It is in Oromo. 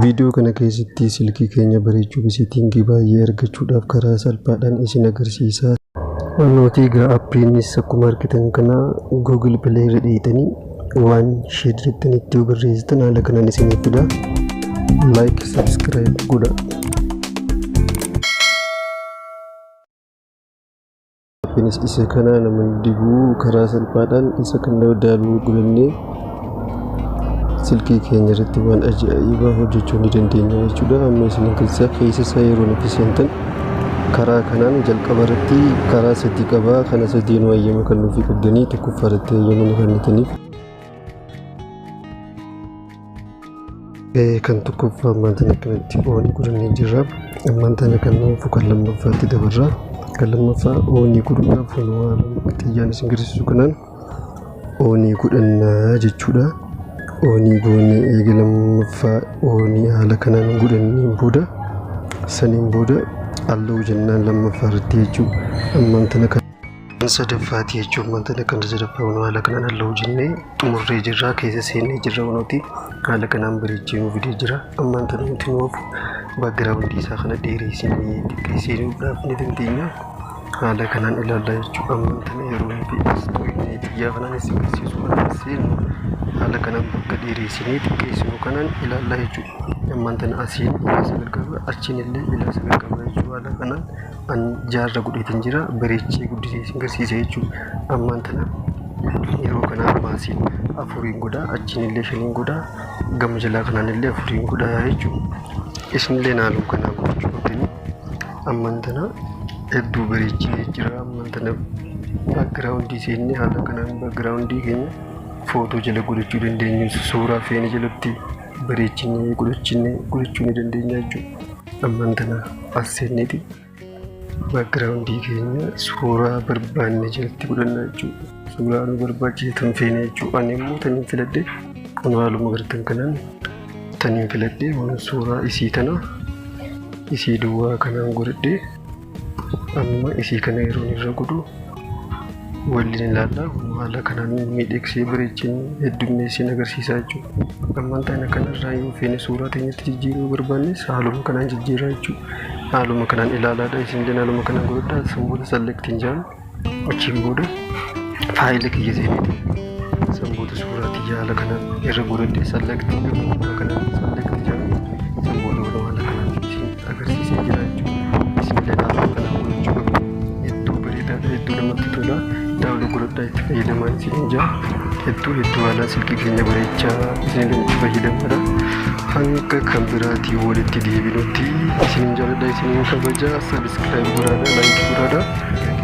Viidiyoo kana keessatti silkii keenya bareechuu fi seetiingii baay'ee argachuudhaaf karaa salphaadhaan isin agarsiisa. Wantoota egaa appiliinis akkuma argitan kana Google Play irra dhiitanii waan ishee jettanii itti barreessitan haala kanaan isiniif fida. Like, subscribe godhaa. Appiliinis isa kana namoonni dibuu karaa salphaadhaan isa kana dabaluu gulannee silkii keenya irratti waan ajaa'ibaa hojjechuu ni dandeenya jechuudha. Amma isin keessa isaa yeroo nuti seentan karaa kanaan jalqaba irratti karaa sadii qaba. Kana sadiin wayyama kan nuuf qabdanii tokkoffaa irratti wayyama nu kennitaniif. Kan tokkoffaa ammaan tana kanatti oonii godhannee jirra. Ammaan tana kan nuuf kan lammaffaatti dabarra. Kan lammaffaa oonii godhuudhaaf waan xiyyaan isin agarsiisu kanaan oonii godhannaa jechuudha. Oonii goonee eega lammaffaa oonii haala kanaan godhanneen booda saniin booda halluu jennaan lammaffaa irratti jechuudha. Ammaan tana kan sadaffaati jechuudha. Ammaan tana kan sadaffaa haala kanaan halluu jennee xumurree jirra. Keessa seennee jirra waanti haala kanaan bareechee nu fidee jira. Ammaan tana nuti nuuf baagiraawundii isaa kana dheeressinee xiqqeessuudhaaf ni dandeenya. Haala kanaan ilaallaa jechuudha. Ammaan tana yeroo nuti as too'inee xiyyaa kanaan isin agarsiisu kanaan seennu haala kanaan bakka dheeressinee xiqqeessinu kanaan ilaallaa jechuudha. Ammaan tana asiin ilaa sagal qaba, achiin illee ilaa sagal qaba jechuudha. Haala kanaan an jaarra godheetiin jira, bareechee guddisee isin agarsiisa jechuudha. Ammaan tana yeroo kanaan maasiin afuriin godhaa, achiin illee shaniin godhaa, gama jalaa kanaan illee afuriin godhaa jechuudha. Isinillee haaluma kanaan godhachuu qabdanii. Ammaan tana hedduu bareechee jira. Ammaan tana baagiraawundii seennee haala kanaan baagiraawundii keenya footoo jala godhachuu dandeenya. Suuraa feene jalatti bareechinee godhachuu ni dandeenya jechuudha. Ammaan tana as seenneeti baagiraawundii keenya suuraa barbaanne jalatti godhannaa jechuudha. Suuraa nu barbaachise tan feene jechuudha. Ani immoo taniin filadhe kun haaluma gartan kanaan taniin filadhe waan suuraa isii tana isii duwwaa kanaan godhadhe amma isii kana yeroo irra godhu waliin ilaallaa haala kanaan miidhagsee bareechin heddummeessee agarsiisaa jechuudha. Ammaan tana kanarraa yoo feene suuraa teenyatti jijjiiruu barbaannes haaluma kanaan jijjiiraa jechuudha. Haaluma kanaan ilaalaadha. Isinillee haaluma kanaan godhadhaa. Sanboota salleektiin jaan achiin booda faayila kiyya seeneeti sanboota suuraa tiyya haala kanaan irra godhadhee salleektiin haala kanaan salleektii jaan sanboota haala kanaan isin agarsiisee jira jechuudha. Isinillee haaluma kanaan godhachuu qabu. Hedduu bareedaadha. Hedduu namatti tola. Daawwatu godhadhaa itti fayyadamaa isin jaa. Hedduu haalaan silkii keenya bareechaa isinillee itti fayyadamadha. Hanga kan biraatii walitti deebinutti isin jaalladha, isin kabajaa. Sabiskiraayib godhaadhaa, laayikii godhaadhaa.